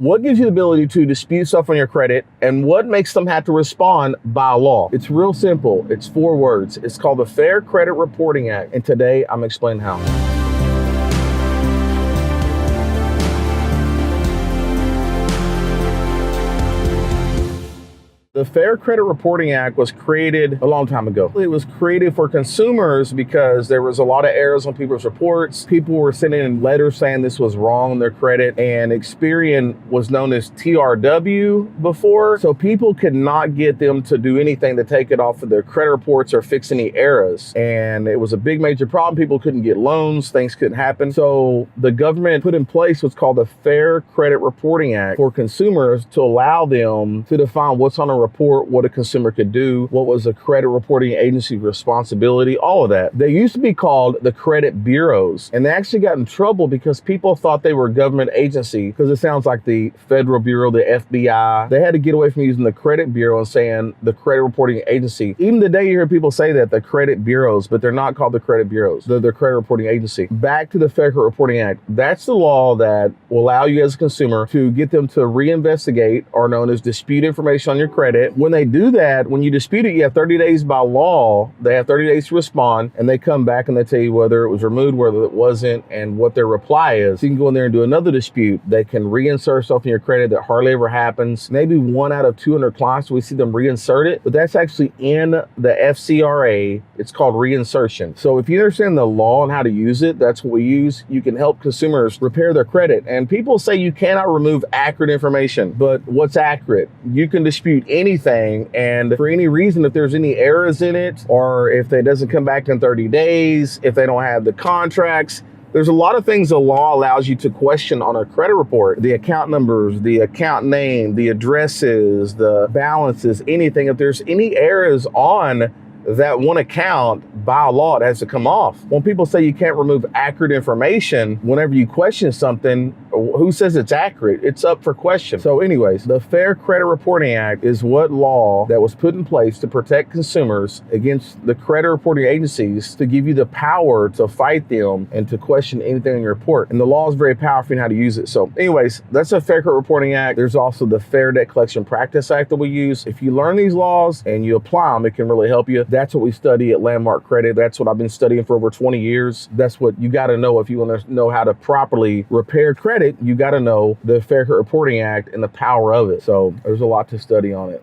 What gives you the ability to dispute stuff on your credit, and what makes them have to respond by law? It's real simple. It's 4 words. It's called the Fair Credit Reporting Act, and today I'm explaining how. The Fair Credit Reporting Act was created a long time ago. It was created for consumers because there was a lot of errors on people's reports. People were sending in letters saying this was wrong on their credit, and Experian was known as TRW before. So people could not get them to do anything to take it off of their credit reports or fix any errors. And it was a big major problem. People couldn't get loans, things couldn't happen. So the government put in place what's called the Fair Credit Reporting Act for consumers to allow them to define what's on a report, what a consumer could do, what was a credit reporting agency responsibility, all of that. They used to be called the credit bureaus, and they actually got in trouble because people thought they were a government agency because it sounds like the Federal Bureau, the FBI. They had to get away from using the credit bureau and saying the credit reporting agency. Even today you hear people say that, the credit bureaus, but they're not called the credit bureaus. They're the credit reporting agency. Back to the Fair Credit Reporting Act. That's the law that will allow you as a consumer to get them to reinvestigate, or known as dispute information on your credit. When they do that, when you dispute it, you have 30 days by law. They have 30 days to respond, and they come back and they tell you whether it was removed, whether it wasn't, and what their reply is. So you can go in there and do another dispute. They can reinsert stuff in your credit that hardly ever happens. Maybe 1 out of 200 clients, we see them reinsert it, but that's actually in the FCRA. It's called reinsertion. So if you understand the law and how to use it, that's what we use. You can help consumers repair their credit. And people say you cannot remove accurate information, but what's accurate? You can dispute anything, and for any reason, if there's any errors in it, or if it doesn't come back in 30 days, if they don't have the contracts, there's a lot of things the law allows you to question on a credit report. The account numbers, the account name, the addresses, the balances, anything. If there's any errors on that one account, by law, it has to come off. When people say you can't remove accurate information, whenever you question something, who says it's accurate? It's up for question. So anyways, the Fair Credit Reporting Act is what law that was put in place to protect consumers against the credit reporting agencies, to give you the power to fight them and to question anything in your report. And the law is very powerful in how to use it. So anyways, that's the Fair Credit Reporting Act. There's also the Fair Debt Collection Practice Act that we use. If you learn these laws and you apply them, it can really help you. That's what we study at Landmark Credit. That's what I've been studying for over 20 years. That's what you got to know if you want to know how to properly repair credit. You got to know the Fair Credit Reporting Act and the power of it. So there's a lot to study on it.